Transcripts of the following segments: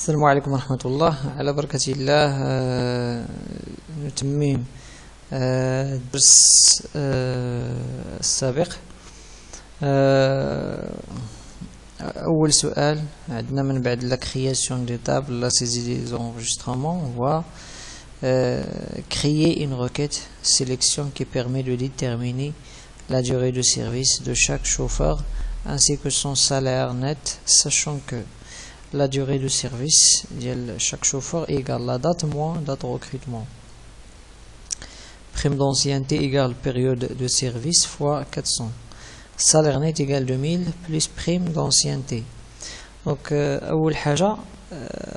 السلام عليكم ورحمة الله. على بركة الله نتمم الدرس السابق. أول سؤال عندنا من بعد لا création des tables, la saisie des enregistrements, on va créer une requête sélection qui permet de déterminer la durée de service de chaque chauffeur ainsi que son salaire net, sachant que la durée de service de chaque chauffeur égale la date moins date de recrutement. Prime d'ancienneté égale période de service fois 400. Salaire net égale 2000 plus prime d'ancienneté. Donc أول حاجة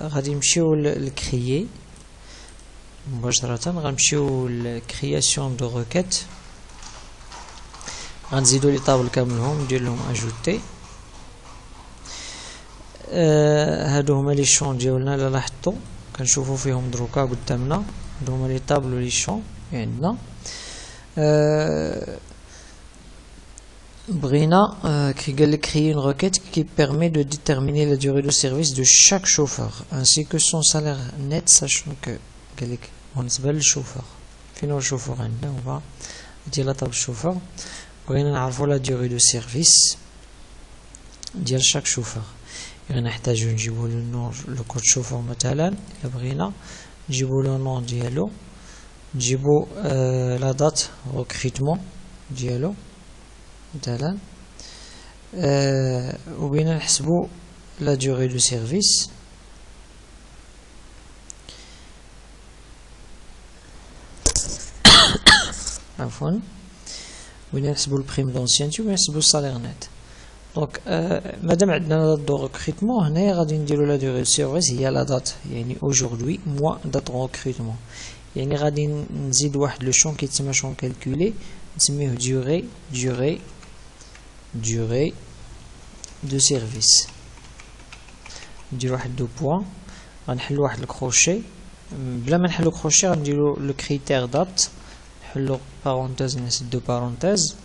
غادي نمشيو للكريي مباشرة، غنمشيو للكرياسيون دو روكيت، غنزيدو لي طابل كاملهم ندير لهم اجوتي. هادو هما لي شون ديالنا اللي لاحظتو كنشوفو فيهم دروكا قدامنا، هادو هما لي طابل و لي شون عندنا. بغينا كي قال لك créer une requête qui permet de déterminer la durée de service de chaque chauffeur ainsi que son salaire net, sachant que قال لك بالنسبه للشوفور فين هو الشوفور عندنا هو ديال طابل الشوفور، بغينا نعرفو لا durée de service ديال شاك شوفور. غنحتاجو نجيبو لو كود شوفور مثلا، الا بغينا نجيبو لو نون ديالو، نجيبو لا دات ريكروتمون ديالو مثلا، و بغينا نحسبو لا durée de service. عفوا، بغينا نحسبو البريم دونسيانتي و نحسبو السالير نت. دونك مادام عندنا لا دات دو ريكروتمون، هنايا غادي نديرو لا دوغي دو سيرفيس هي لا دات، يعني اوجوردي موا دات ريكروتمون، يعني غادي نزيد واحد لو شون كيتسمى شون كالكولي، نسميه durée دو سيرفيس. ندير واحد دو بوان، غنحلو واحد الكروشي، بلا ما نحلو كروشي غنديرو لو كريتير دات، نحلو بارونتيز نسدو بارونتيز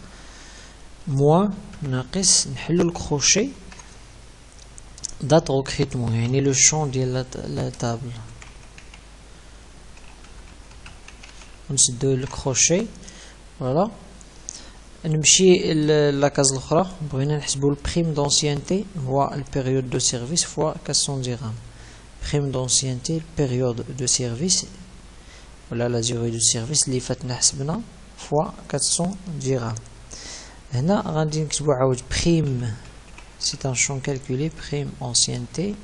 موان ناقص نحلو الكروشي دات ريكروتمون، يعني لو شون ديال لا طابل، ونسدو الكروشي. فوالا نمشي لاكاز الاخرى، بغينا نحسبو البريم دونسيانتي هو البيريود دو سيرفيس فوا 400 درهم. بريم دونسيانتي البيريود دو سيرفيس ولا لا durée دو سيرفيس اللي فاتنا حسبنا فوا 400 درهم. هنا غادي نكتبو عاود بريم، سي ان شون كالكولي بريم انسيانتي،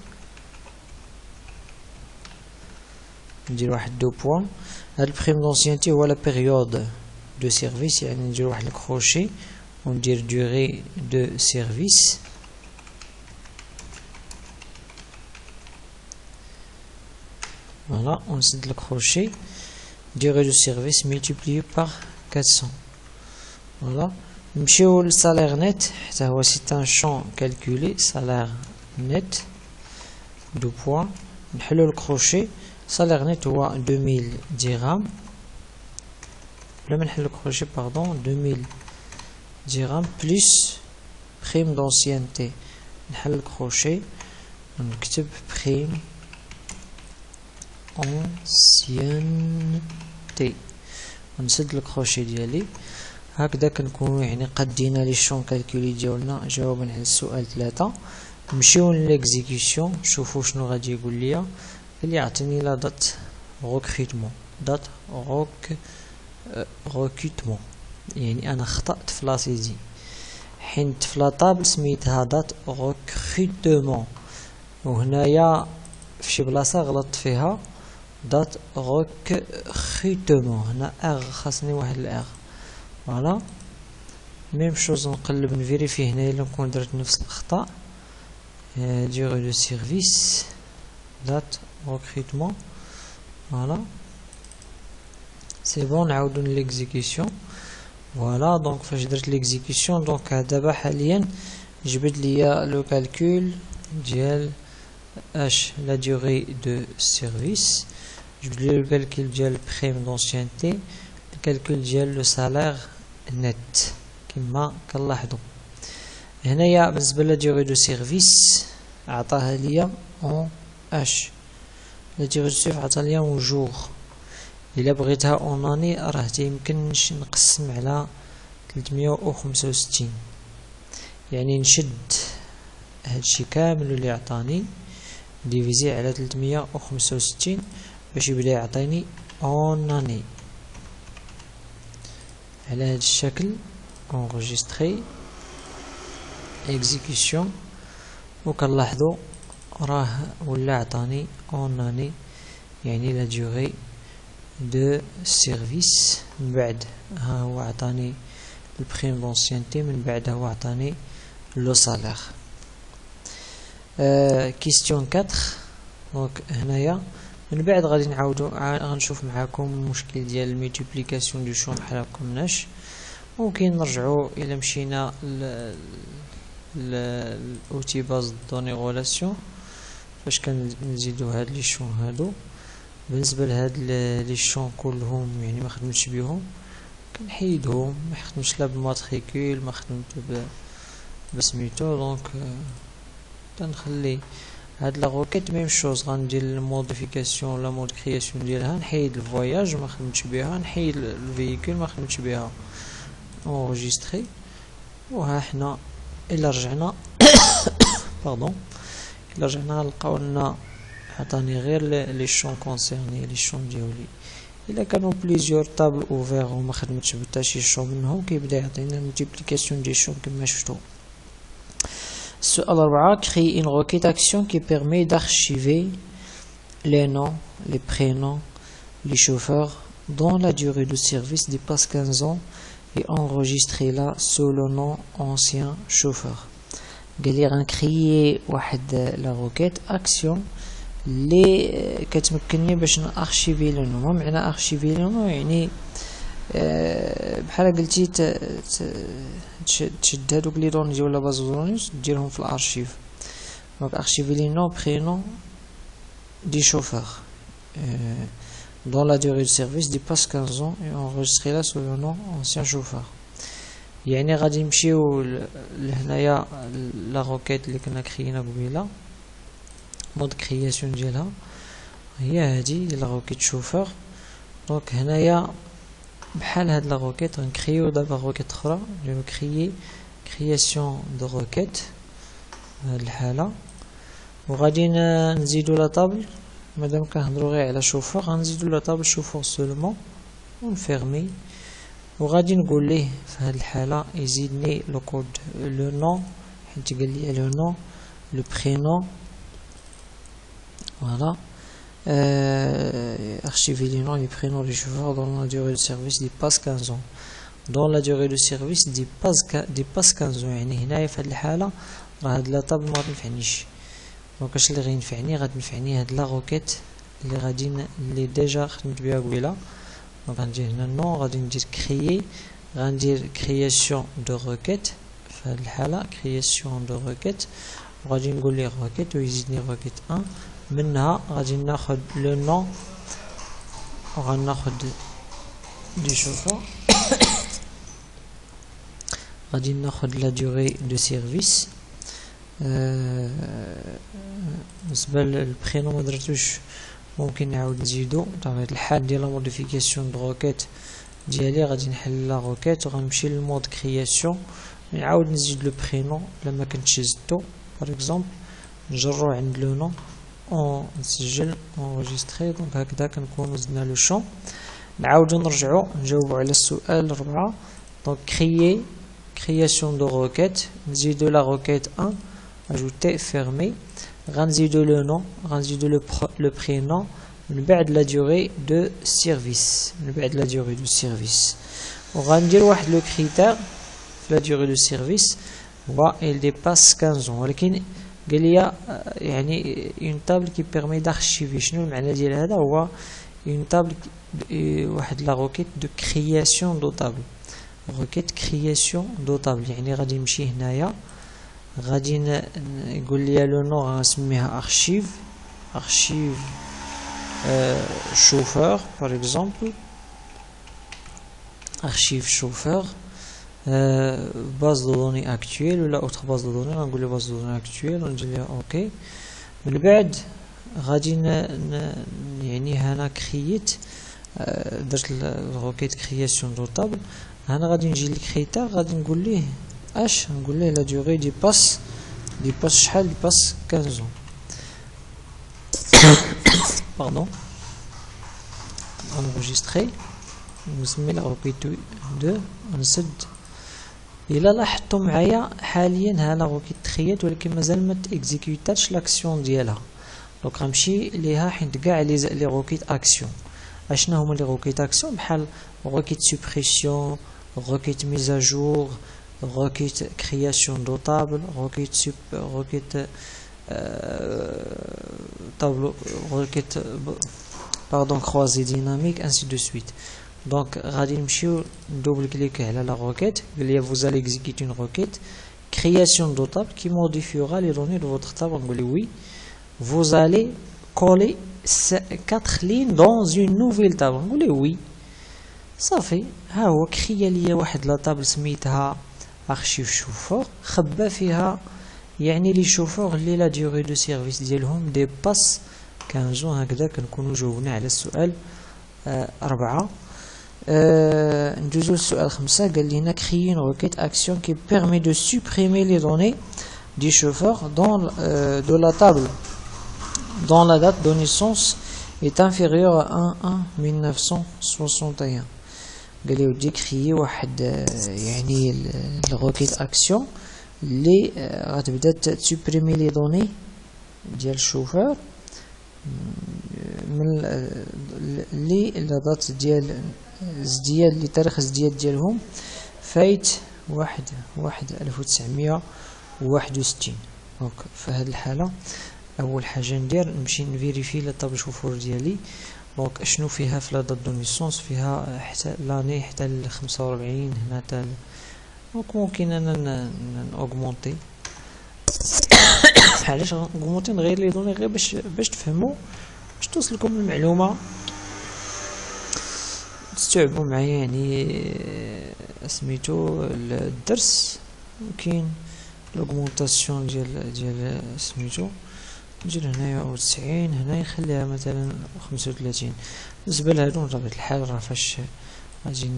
ندير واحد دو بوان. هاد البريم دونسيانتي هو لا بيريود دو سيرفيس، يعني ندير واحد الكروشي وندير durée دو سيرفيس. فوالا ونسد الكروشي durée de service multiplié par 400. Voilà. نمشيو للسالير نت، حتى هو سي ان شون كالكولي سالير نت دو بوان، نحلو الكروشي. سالير نت هو 2000 درهم، بلا ما نحلو الكروشي باردون 2000 درهم بلس بريم دونسيانتي، نحل الكروشي ونكتب بريم انسيانتي ونسد الكروشي ديالي. هكذا كنكونو يعني قدينا لي شون كالكولي ديالنا جوابا على السؤال 3. نمشيو ليكزيكسيون، نشوفو شنو غادي يقول ليا. اللي يعطيني لا دات ريكروتمون، دات ريكروتمون، يعني انا خطأت في لاسيزي، حيت في لاطابل سميتها دات ريكروتمون، وهنايا في شي بلاصه غلطت فيها دات ريكروتمون، هنا ار خاصني واحد الار. فوالا ميم شوز، نقلب نفيريفي هنايا الا نكون درت نفس الاخطاء. durée دو سيرفيس دات ريكروتمون. فوالا سي بون، نعاودو ليكزيكسيون. فوالا دونك فاش درت ليكزيكسيون دونك دابا حاليا جبد ليا لو كالكول ديال اش لا durée دو سيرفيس، جبد لي لو كالكول ديال بريم دونسيانتي، الكالكول ديال لو سالير نت كما كنلاحظوا. هنايا بالنسبه لا durée دو سيرفيس عطاها ليا اون اش لا ديغي دو سيرفيس عطاليا اون جور. الا بغيتها اون اني راه تيمكنش نقسم على 365، يعني نشد هادشي كامل اللي عطاني ديفيزي على 365 باش يبدا يعطيني اون اني على هاد الشكل. انغيستري اكزيكيسيون، وكنلاحظوا راه ولا عطاني اون اني، يعني لا ديوغي دو سيرفيس. من بعد ها هو عطاني البريم دونسيانتي، من بعد هو عطاني لو سالير. كيستيون 4. دونك هنايا من بعد غادي نعاودو غنشوف معاكم المشكل ديال الملتيبليكاسيون دو شون بحال هكا مناش. ممكن نرجعو الى مشينا الاوتي باز دوني غولاسيون فاش كنزيدو هاد لي شون هادو. بالنسبه لهاد لي شون كلهم يعني ما خدمتش بهم، كنحيدهم. ما خدمتش لا بالماتريكول، ما خدمت بسميتو. دونك تنخلي هاد لا روكيت ميم شوز. غندير الموديفيكاسيون لا مود كرياسيون ديالها، نحيد الفواياج ما خدمتش بها، نحيد الفييكول ما خدمتش بها. انغيستري. وها حنا الا رجعنا باردون، الا رجعنا نلقاو لنا عطاني غير لي شون كونسيرني، لي شون ديالي. الا كانوا بليزيور طابل اوفير وما خدمتش بتا شي شون منهم كيبدا يعطينا ملتيبليكاسيون دي شون كما شفتوا. السؤال 4. Créer une requête action qui permet d'archiver les noms, les prénoms, les chauffeurs dont la durée de service dépasse 15 ans et enregistrer là sous le nom ancien chauffeur. قال لي غنكريي واحد لا روكيت اكسيون اللي كتمكنني باش نارشيفي لو نو. ما معنى ارشيفي لو نو؟ يعني بحال قلتي تشد هادوك لي دوني ولا باز دوني ديرهم في الارشيف. دونك ارشيفي لي نو برينو دي شوفور dont la durée de service dépasse 15 ans et enregistrer là sous le nom ancien chauffeur. يعني غادي نمشيو لهنايا لا روكيت اللي كنا كرينا قبيله، مود كرياسيون ديالها هي هادي لا روكيت شوفور. دونك هنايا بحال هاد لا روكيت غنكريو دابا روكيت اخرى، جو كريي كرياسيون دو روكيت هاد الحاله، وغادي نزيدو لا طابل. مادام كنهضرو غير على شوفور غنزيدو لا طابل شوفور سولمون ونفيرمي، وغادي نقول ليه في هاد الحاله يزيدني لو كود لو نون، حيت قال لي لو نون لو برينون. فوالا archiver les noms et les prénoms des chauffeurs dont la durée de service dépasse 15 ans. dont la durée de service dépasse 15 ans، يعني هنايا في هاد الحاله راه هاد لا طابل ما تنفعنيش. دونك اش اللي غينفعني؟ غادي نفعني هاد لا روكيت اللي ديجا خدمت بها قبيله. دونك غندير هنا نو، غادي ندير كريي، غندير كرياسيون دو روكيت في هاد الحاله كرياسيون دو روكيت، وغادي نقول ليه روكيت ويزيدني روكيت 1. منها غادي ناخد لو نون وغناخد دي شوفور غادي ناخد لا دوري دو سيرفيس. بالنسبه للبرينو ما درتوش، ممكن نعاود نزيدو بطبيعه الحال. ديال لا موديفيكاسيون دو روكيت ديالي غادي نحل لا روكيت وغنمشي للمود كرياسيون، نعاود نزيد لو برينو لما كنت زدتو باغ اكزومبل، نجرو عند لو نون نسجل انغيستري. دونك هكذا كنكونو زدنا لو شون. نعاودو نرجعو نجاوبو على السؤال 4. دونك كريي كرياسيون دو روكيت، نزيدو لا روكيت 1 اجوتي فيرمي، غنزيدو لو نون، غنزيدو لو برينون، من بعد لا دوري دو سيرفيس، من بعد لا دوري دو سيرفيس، وغندير واحد لو كريتير في لا دوري دو سيرفيس هو il dépasse 15 ans. ولكن قال لي يعني اون تابل كي بيرمي دارشيفي. شنو المعنى ديال هذا؟ هو اون تابل واحد لا روكيت دو كرياسيون دو تابل، روكيت كرياسيون دو تابل. يعني غادي نمشي هنايا غادي يقول لي لو نو غنسميها ارشيف، ارشيف شوفور باغ اكزومبل، ارشيف شوفور باز دو دوني اكتويل ولا اوتر باز دو دوني. غنقول له باز دو دوني اكتويل وندير ليها اوكي. من بعد غادي يعني هنا كرييت درت الروكيت كرياسيون دو طابل. هنا غادي نجي للكريتير غادي نقول ليه اش نقول ليه لا دوغي دي باس شحال دي باس 15 باردون انجستري نسمي لا روكيت 2 نسد. الا لاحظتوا معايا حاليا هنا روكيت تخيات ولكن مازال ما اكزيكيوتاتش لاكسيون ديالها. دونك غنمشي ليها حيت كاع لي روكيت اكسيون. اشنا هما لي روكيت اكسيون بحال روكيت سوبريسيون روكيت ميز ا جور روكيت كرياسيون دو طابل روكيت طابلو روكيت باردون كروازي ديناميك انسي دو سويت. دونك غادي نمشيو ندوبل كليك على لا روكيت قال لي vous allez exécuter une requête création de table qui modifiera les données de votre table. نقول لي oui. vous allez coller 4 lignes dans une nouvelle table. نقول لي oui. صافي ها هو كريا ليا واحد لا طابل سميتها ارشيف شوفور خبا فيها يعني لي شوفور اللي لا ديوري دو سيرفيس ديالهم دي باس 15. هكذا كنكونوا جاوبنا على السؤال 4. ندوزو للسؤال 5. قال لنا créer une requête action qui permet de supprimer les données du chauffeur de la table dont la date de naissance est inférieure à 1/1961. قال لي ودي كريي واحد يعني الروكيت اكسيون اللي غتبدا تسوبريمي لي دوني ديال الشوفور من اللي لا دات ديال الزدياد اللي تاريخ الزدياد ديالهم فايت 1961. دونك في هذه الحاله اول حاجه ندير نمشي نفيريفي لا طابل شوفور ديالي. دونك اشنو فيها في لا دات دو نيسونس فيها حتى لاني حتى ل 45 هنا حتى. دونك ممكن انا اوغمونتي علاش اوغمونتي نغير لي دوني غير باش تفهموا باش توصلكم المعلومه تستوعبوا معايا يعني سميتو الدرس. كاين لوغمونطاسيون ديال سميتو ندير هنايا 90 هنا يخليها مثلا 35. بالنسبه لهادو بطبيعه الحال راه فاش غادي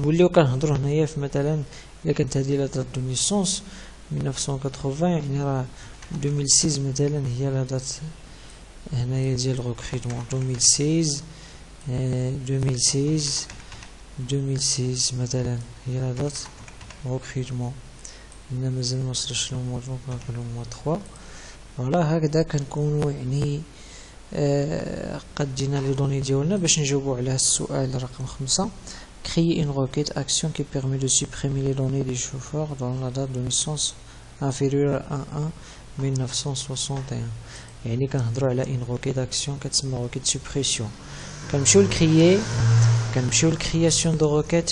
نوليو كنهضروا هنايا في مثلا الا كانت هذه لا دات دو نيسونس 1980 يعني راه 2006 مثلا هي لا دات هنايا ديال ريكروتمون 2016 مثلا هي لا دات ريكروتمون. هنا مازال موصلش للموضوع كنقولو 3. فوالا هكذا كنكونوا يعني قد جينا لي دوني ديالنا باش نجاوبوا على السؤال رقم 5. créer une requête action qui permet de supprimer les données des chauffeurs dans la date de naissance inférieure à 1/1961. يعني كنهضروا على une requête action كتسمى requête suppression. كنمشيو للكرياسيون دو روكيت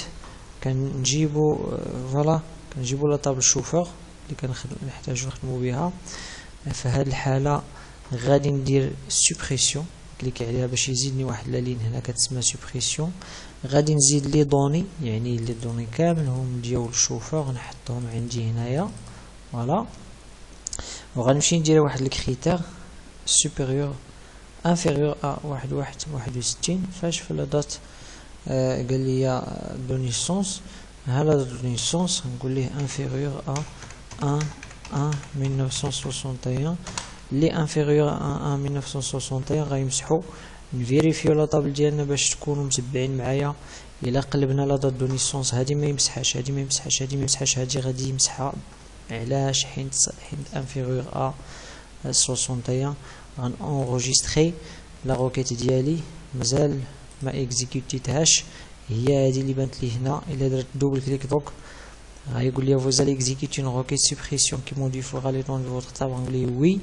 كنجيبوا فوالا كنجيبوا لا طابل شوفور اللي كنحتاجو نخدموا بها. في هذه الحاله غادي ندير سوبريسيون كليك عليها باش يزيدني واحد لا لين هنا كتسمى سوبريسيون. غادي نزيد لي دوني يعني لي دوني كامل هم ديال الشوفور نحطهم عندي هنايا فوالا. وغنمشي ندير واحد الكريتير سوبيريور انفيريور ا 61 فاش في لا دات قال لي دو نيسونس. ها لا دو نيسونس نقول ليه انفيريور ا 1961 اللي انفيريور ا 1961 غيمسحوا نفيريفيو لا طابل ديالنا باش تكونوا متبعين معايا. الا قلبنا لا دات دو نيسونس هادي ما يمسحهاش هادي ما يمسحهاش هادي ما يمسحهاش هادي غادي يمسحها. علاش؟ حيت انفيريور ا 61 غن انغوجيستري لا روكيت ديالي مازال ما اكزيكوتيتهاش هي هذه اللي بانت لي هنا. الا درت دوبل كليك دوك غايقول لي vous allez exécuter une requête suppression qui modifiera les données de votre table. نقول ليه oui.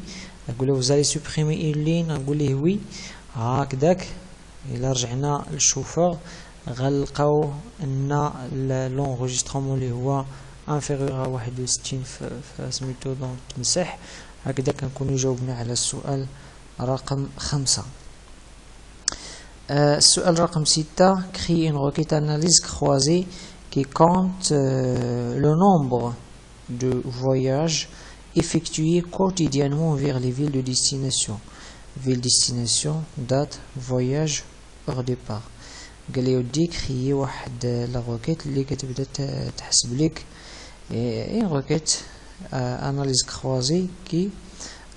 نقول له vous allez supprimer une ligne نقول ليه oui. هكذاك الا رجعنا للشوفور غنلقاو ان لونغوجيسترمون اللي هو انفيريور ا 61 في سميتو دونك تمسح. هكذا كنكونوا جاوبنا على السؤال رقم 5. السؤال رقم 6. créer une requête analyse croisée qui compte le nombre de voyages effectués quotidiennement vers les villes de destination. ville destination date voyage heure départ. قال لي ودي كريي واحد لا روكيت اللي كتبدا تحسب لك اي روكيت analyse croisée qui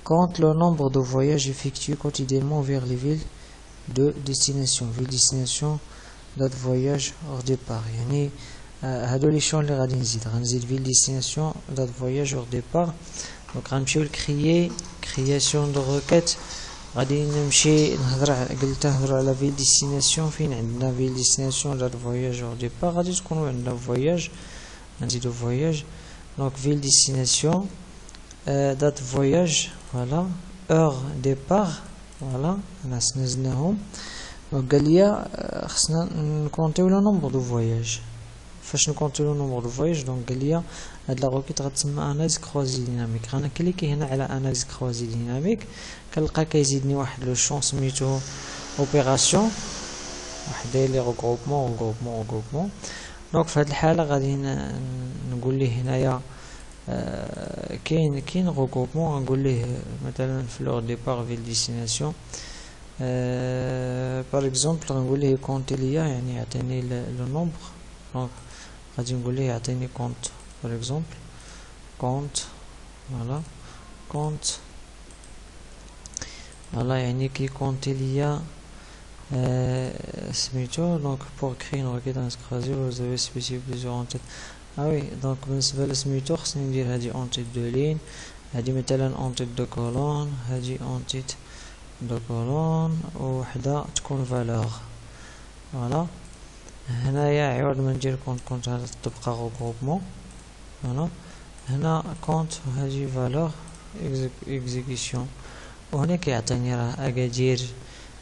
compte le nombre de voyages effectués quotidiennement vers les villes de destination. Ville destination date voyage hors départ. يعني هادو لي شون اللي غادي غنزيد ville destination date voyage hors départ. دونك غنمشيو لكريي création de requête. غادي نمشي نهضروا على فيل ديستيناسيون. فين عندنا فيل ديستيناسيون دات فواياج اور ديبار غادي تكونوا عندنا فواياج نزيدو فواياج. دونك فيل ديستيناسيون دات فواياج فوالا اور ديبار فوالا الناس نزلناهم. دونك قال لي خصنا نكونطيو لو نومبر دو فواياج. فاش نكونطيو لو نومبر دو فواياج دونك قال لي هاد لا روكيت غتسمى اناليز كروزي ديناميك. غنكليكي هنا على اناليز كروزي ديناميك كنلقى كيزيدني واحد لو شون سميتو اوبيراسيون واحد داير لي غروبمون. دونك في هاد الحاله غادي نقول ليه هنايا كاين غروبمون. غنقول ليه مثلا فلور ديبار فيل ديستيناسيون باغ اكزومبل غنقول ليه كونتي ليا يعني يعطيني لو نومبر. دونك غادي نقول ليه يعطيني كونت باغ اكزومبل كونت فوالا كونت فوالا يعني كي كونتي ليا سميتو. دونك بور كري une requête dans ce cas vous avez spécifié plusieurs en tête. وي دونك بالنسبه لسميتو خصني ندير هادي اون تيت دو لين هادي مثلا اون تيت دو كولون هادي اون تيت دو كولون وحده تكون فالور فوالا. هنايا عوض ما ندير كونت هذا تبقى غروبمون فوالا. هنا كونت هادي فالور اكزيكيسيون. وهنا كيعطيني راه اكادير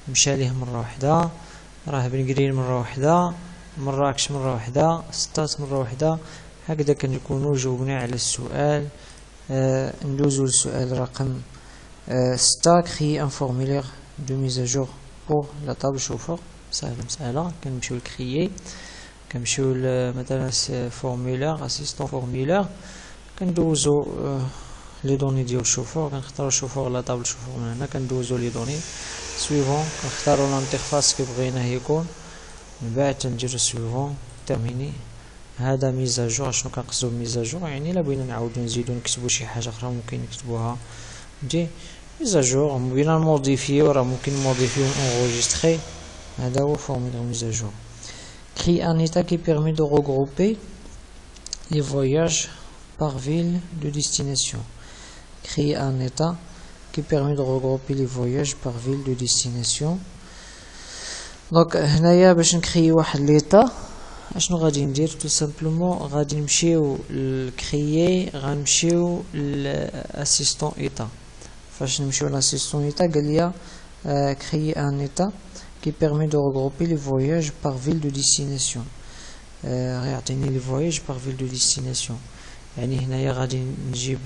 مشى ليه مره واحده راه بن قرير مره واحده مراكش مره واحده ستات مره واحده. هكذا كنكونوا جاوبنا على السؤال. ندوزو للسؤال رقم 6 كري ان فورمولير دو ميزاجور بور لا طابل شوفور. مسألة كنمشيو لكريي كنمشيو مثلا فورمولير اسيستون فورمولير كندوزو لي دوني ديال الشوفور كنختارو الشوفور لا طابل شوفور. من هنا كندوزو لي دوني سويفون كنختارو لانترفاس كي بغيناه يكون. من بعد تنديرو سويفون تيرميني. هذا ميزاجور. شنو كنقصدو بميزاجور يعني الا بغينا نعاودو نزيدو نكتبو شي حاجه اخرى ممكن نكتبوها دي ميزاجور. بغينا نموديفيو راه ممكن نموديفيو اونغيستري. هذا هو فورمولير ميزاجور. Crée un état qui permet de regrouper les voyages par ville de destination. Créer un état qui permet de regrouper les voyages par ville de destination. دونك هنايا باش نكري واحد ليطا اشنو غادي ندير تو سامبلومون غادي نمشيو لكريي غنمشيو لاسيستون ايتا. فاش نمشيو لاسيستون ايتا قال لي créer un état qui permet de regrouper les voyages par ville de destination. غيعطيني لي voyages par ville de destination. يعني هنايا غادي نجيب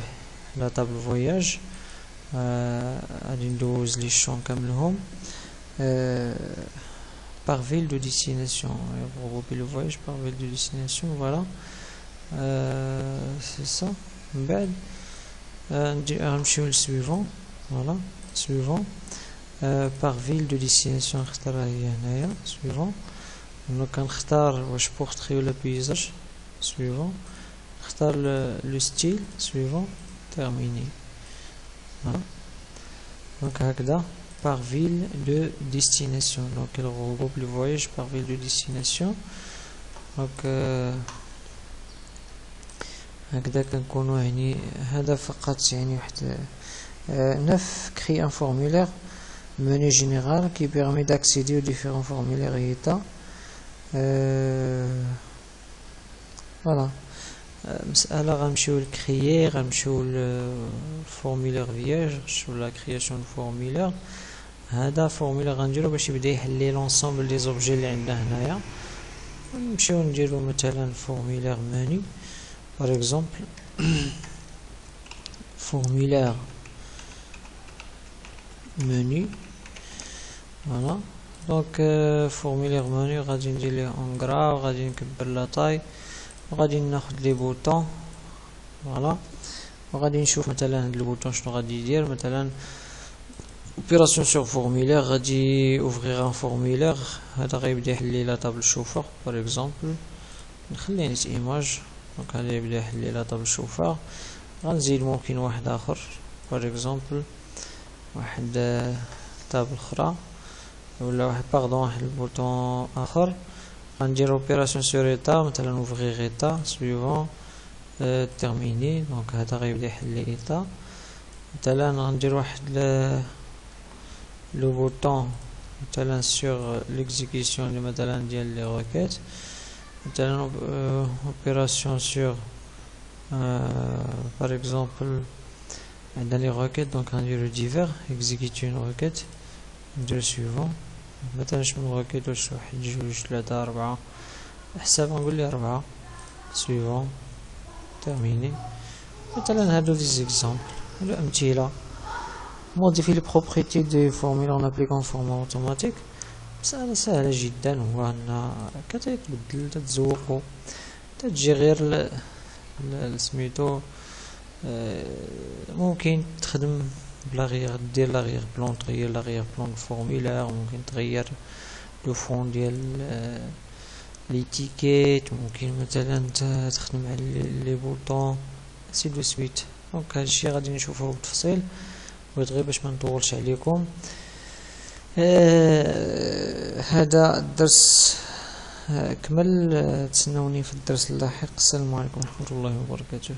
لا طابل فواياج غادي ندوز لي شون كاملهم par ville de destination. Regrouper le voyage par ville de destination. Voilà, c'est ça. من بعد غنمشيو للسويفون. فوالا سويفون par ville de destination نختارها هي هنايا سويفون. دونك كنختار واش بورتري ولا بيزاج سويفون. نختار لو ستيل سويفون تيرميني. فوالا دونك هكذا par ville de destination. Donc elle regroupe le voyage par ville de destination. Donc هكذا كنكونوا يعني هذا فقط يعني واحد 9 créer un formulaire menu général qui permet d'accéder aux différents formulaires et états. Voilà. مسألة غنمشيو لكريي غنمشيو للفورمولير vierge ولا création de formulaire. هذا فورمولا غنديرو باش يبدا يحل لي لونسومبل لي زوبجي اللي عندنا هنايا. نمشيو نديرو مثلا فورمولير ماني باغ اكزومبل فورمولير ماني فوالا. دونك فورمولير ماني غادي ندير ليه اونغرا وغادي نكبر لا طاي وغادي ناخد لي بوطون فوالا. وغادي نشوف مثلا هاد البوطون شنو غادي يدير. مثلا اوبيراسيون سور فورميلير، غادي اوفغيغ ان فورميلير، هذا غيبدا يحل لي لا طابل شوفور باغ اكزومبل، نخلي نيت ايماج، دونك هذا يبدا يحل لي لا طابل شوفور. غنزيد ممكن واحد اخر باغ اكزومبل، واحد طابل اخرى ولا واحد واحد البوطون اخر. غندير اوبيراسيون سور ايتا، مثلا اوفغيغ ايتا سويفون تيرميني، دونك هذا غيبدا يحل لي ايتا. مثلا غندير واحد لو بوطون مثلا سور ليكزيكسيون مثلا ديال لي روكيت، مثلا اوبيراسيون سور باغ اكزومبل عندنا لي روكيت، دونك غنديرو ديفير اكزيكيتي اون روكيت، ندير سويفون مثلا شمن روكيت، واش واحد جوج ثلاثة أربعة، حساب نقول لي 4 سويفون تيرميني. مثلا هادو دي زيكزامبل، هادو أمثلة. modifier les propriétés des formules en appliquant une formule automatique، مسألة سهلة جدا، هو أن كتبدل تتزوقو تتجي غير سميتو، ممكن تخدم بلاغيغ، دير لاغيغ بلون، تغير لاغيغ بلون الفورميلار، ممكن تغير لو فون ديال ليتيكيت، ممكن مثلا تخدم على لي بوطون سي دو سويت. دونك هادشي غادي نشوفوه بالتفصيل، بغيت غير باش ما نطولش عليكم. هذا الدرس كمل، تسنوني في الدرس اللاحق. السلام عليكم ورحمة الله وبركاته.